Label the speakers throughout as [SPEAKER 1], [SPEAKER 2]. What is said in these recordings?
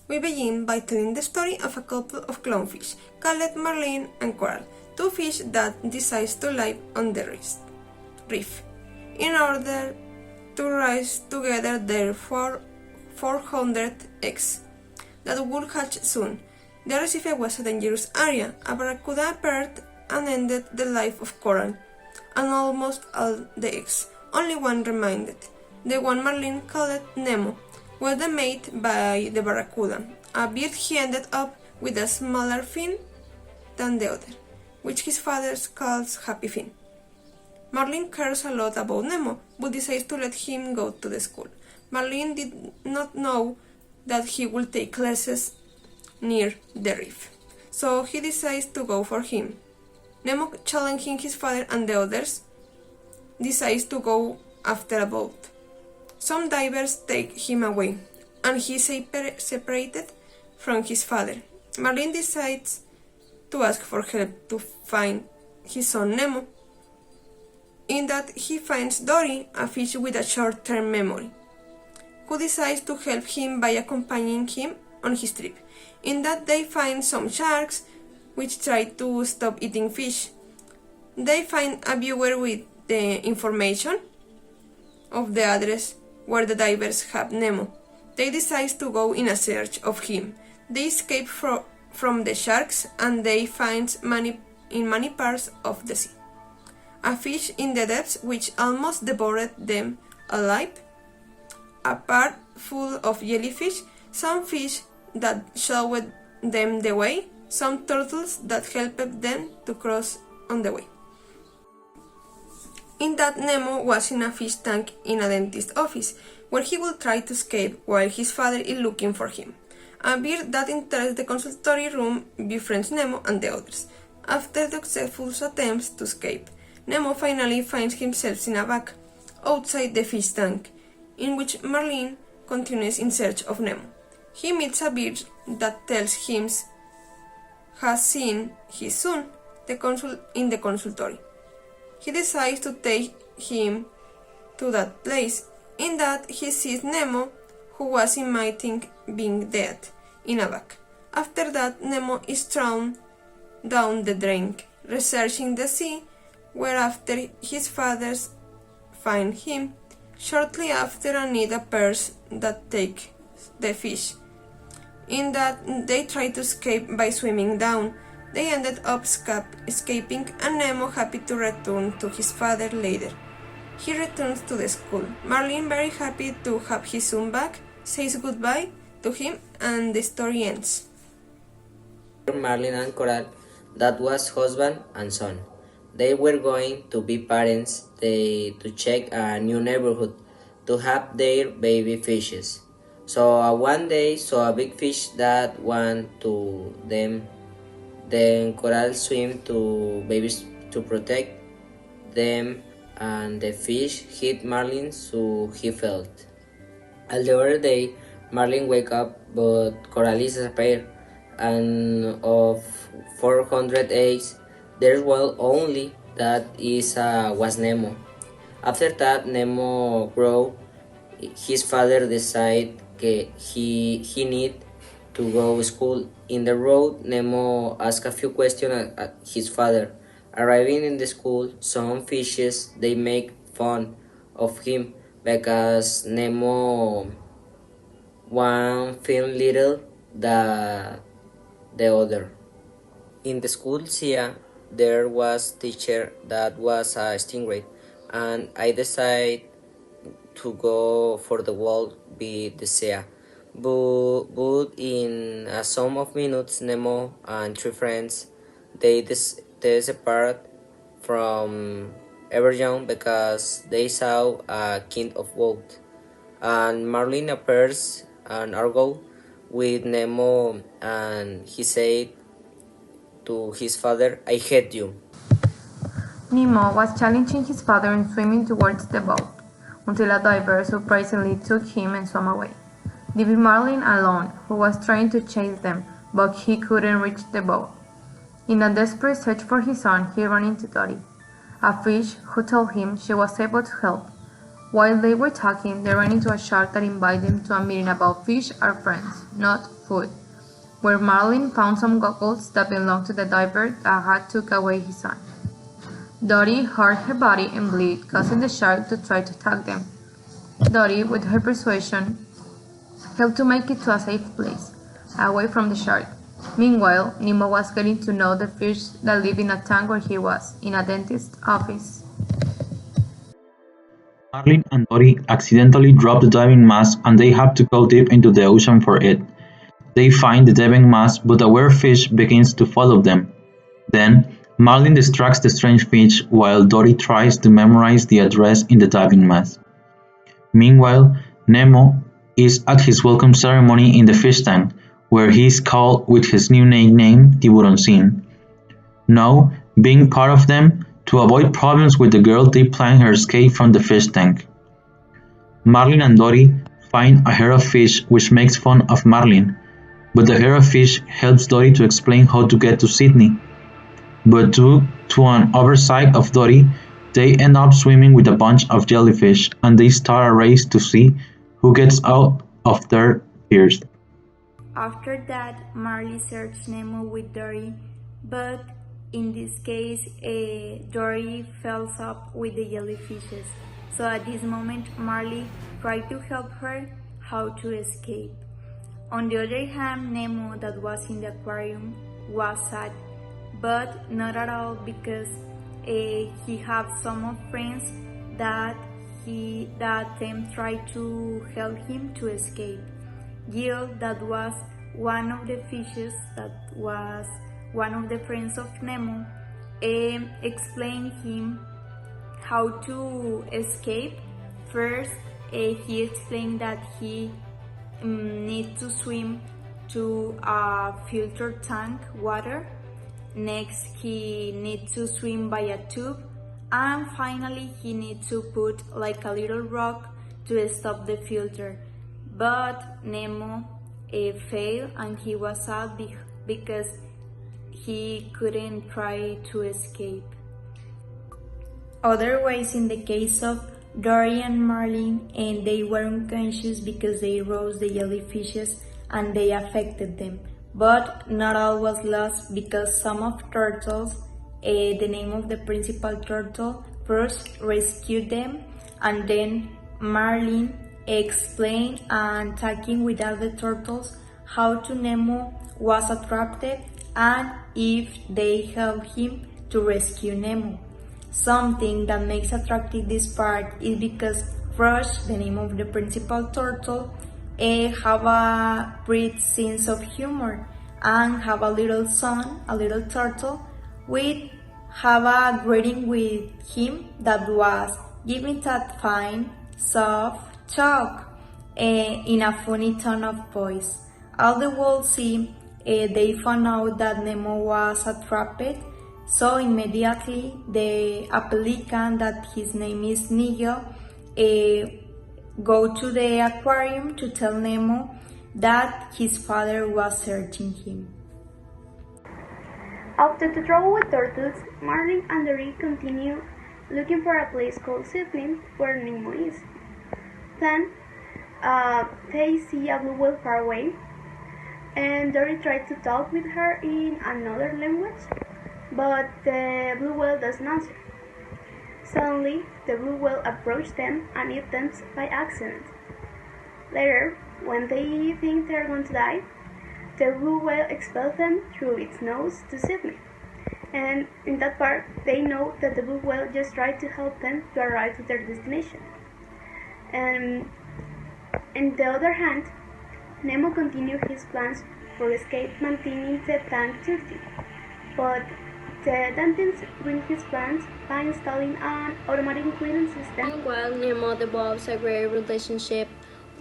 [SPEAKER 1] We begin by telling the story of a couple of clownfish called Marlene and Coral, two fish that decide to live on the reef in order to raise together their 400 eggs that would hatch soon. The Recife was a dangerous area. A barracuda appeared and ended the life of Coral and almost all the eggs. Only one remained. The one Marlene called Nemo was the mate by the barracuda, a bird he ended up with a smaller fin than the other, which his father calls Happy Fin. Marlene cares a lot about Nemo, but decides to let him go to the school. Marlene did not know that he would take classes near the reef, so he decides to go for him. Nemo, challenging his father and the others, decides to go after a boat. Some divers take him away, and he is separated from his father. Marlene decides to ask for help to find his son Nemo. In that, he finds Dory, a fish with a short-term memory, who decides to help him by accompanying him on his trip. In that, they find some sharks, which try to stop eating fish. They find a viewer with the information of the address where the divers have Nemo. They decide to go in a search of him. They escape from the sharks, and they find in many parts of the sea a fish in the depths which almost devoured them alive, a part full of jellyfish, some fish that showed them the way, some turtles that helped them to cross on the way. In that, Nemo was in a fish tank in a dentist's office, where he will try to escape while his father is looking for him. A bird that enters the consultory room befriends Nemo and the others. After the successful attempts to escape, Nemo finally finds himself in a bag outside the fish tank, in which Marlene continues in search of Nemo. He meets a bird that tells him has seen his son in the consultory. He decides to take him to that place. In that, he sees Nemo, who was imitating being dead, in a bag. After that, Nemo is thrown down the drain, researching the sea, whereafter his fathers find him. Shortly after, a need appears that takes the fish. In that, they try to escape by swimming down. They ended up escaping, and Nemo, happy to return to his father later. He returns to the school. Marlene, very happy to have his son back, says goodbye to him, and the story ends.
[SPEAKER 2] Marlene and Coral, that was husband and son. They were going to be parents to check a new neighborhood to have their baby fishes. So one day saw a big fish that went to them. Then Coral swim to babies to protect them, and the fish hit Marlene, so he felt. And the other day, Marlene wake up, but Coral is disappeared, and of 400 eggs, there was only that was Nemo. After that, Nemo grew. His father decided he need to go to school. In the road, Nemo asked a few questions at his father. Arriving in the school, some fishes they make fun of him because Nemo one feel little than the other. In the school sea, there was teacher that was a stingray, and I decided to go for the walk with the sea. But in a sum of minutes, Nemo and three friends they separate from everyone because they saw a kind of boat. And Marlene appears an Argo with Nemo, and he said to his father, "I hate you."
[SPEAKER 3] Nemo was challenging his father in swimming towards the boat, until a diver surprisingly took him and swam away, leaving Marlene alone, who was trying to chase them, but he couldn't reach the boat. In a desperate search for his son, he ran into Dory, a fish who told him she was able to help, While they were talking, they ran into a shark that invited them to a meeting about fish are friends, not food, where Marlin found some goggles that belonged to the diver that had took away his son. Dory hurt her body and bleed, causing the shark to try to attack them. Dory, with her persuasion, helped to make it to a safe place, away from the shark. Meanwhile, Nemo was getting to know the fish that lived in a tank where he was, in a dentist's office.
[SPEAKER 4] Marlin and Dory accidentally drop the diving mask and they have to go deep into the ocean for it. They find the diving mask, but a weird fish begins to follow them. Then, Marlin distracts the strange fish while Dory tries to memorize the address in the diving mask. Meanwhile, Nemo is at his welcome ceremony in the fish tank, where he is called with his new nickname, Tiburoncín. Now, being part of them, to avoid problems with the girl, they plan her escape from the fish tank. Marlin and Dory find a herd of fish which makes fun of Marlin, but the herd of fish helps Dory to explain how to get to Sydney. But due to an oversight of Dory, they end up swimming with a bunch of jellyfish and they start a race to see who gets out of there first.
[SPEAKER 5] After that, Marley searched Nemo with Dory, but in this case, Dory fills up with the jellyfishes. So at this moment, Marley tried to help her how to escape. On the other hand, Nemo, that was in the aquarium, was sad, but not at all, because he had some of friends that them tried to help him to escape. Jill, that was one of the fishes, that was one of the friends of Nemo, explained him how to escape. First, he explained that he needs to swim to a filtered tank water. Next, he needs to swim by a tube, and finally he needs to put like a little rock to stop the filter. But Nemo failed, and he was sad because he couldn't try to escape. Otherwise, in the case of Dory and Marlin, and they were unconscious because they rose the jellyfishes and they affected them. But not all was lost, because some of turtles, the name of the principal turtle, first rescued them, and then Marlin explained and talking with other turtles how to Nemo was attracted and if they helped him to rescue Nemo. Something that makes attractive this part is because Frosh, the name of the principal turtle, have a great sense of humor and have a little son, a little turtle, with have a greeting with him that was giving that fine, soft talk in a funny tone of voice. All the world see, they found out that Nemo was attracted, so immediately the applicant, that his name is Nigel, go to the aquarium to tell Nemo that his father was searching him.
[SPEAKER 6] After the trouble with turtles, Marlin and Dory continue looking for a place called Sydney where Nemo is. Then they see a blue whale far away, and Dory tries to talk with her in another language, but the blue whale doesn't answer. Suddenly, the blue whale approaches them and eats them by accident. Later, when they think they are going to die, the blue whale expels them through its nose to Sydney. And in that part, they know that the blue whale just tried to help them to arrive to their destination. And on the other hand, Nemo continued his plans for escape, maintaining the tank dirty. But the dentist ruined his plans by installing an automatic cleaning system.
[SPEAKER 7] While Nemo develops a great relationship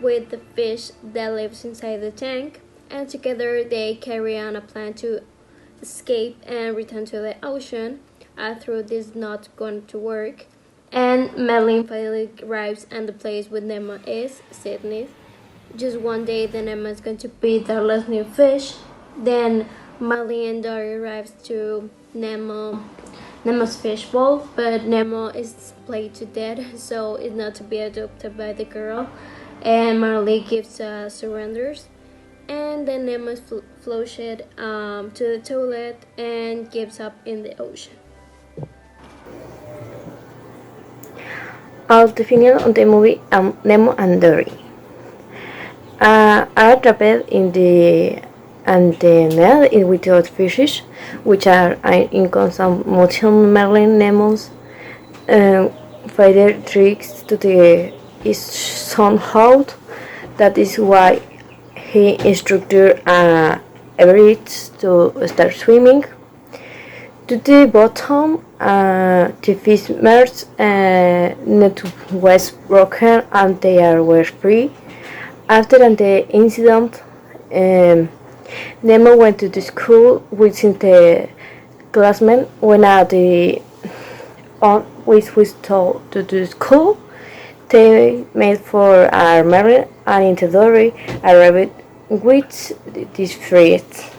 [SPEAKER 7] with the fish that lives inside the tank, and together they carry on a plan to escape and return to the ocean. Although this is not going to work, and Madeline finally arrives, and the place with Nemo is Sydney. Just one day, the Nemo is going to be their last new fish. Then Madeline and Dory arrives to Nemo Nemo's fishbowl, but Nemo is played to death, so is not to be adopted by the girl. And Marley gives surrenders, and then Nemo is flushed to the toilet and gives up in the ocean.
[SPEAKER 8] Our opinion on the movie Nemo and Dory. Are trapped in the net with other fishes, which are in constant motion. Merlin Nemo's father tricks to the his son out. That is why he instructed Everett to start swimming. To the bottom, the fish merged, net was broken and they were free. After the incident, Nemo went to the school with the classmen. When which was told to the school, they made for our Merlin and into Dory arrived with these threats.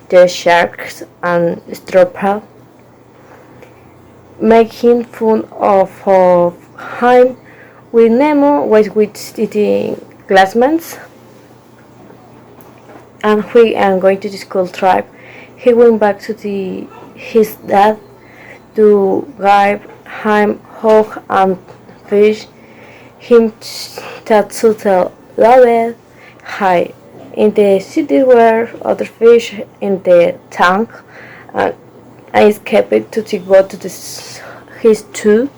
[SPEAKER 8] The sharks and Stropper making fun of him with Nemo was with the classmates, and we are going to the school tribe. He went back to his dad to give him hug and fish him that to loved high. In the city were other fish in the tank, and I escaped to go to his too.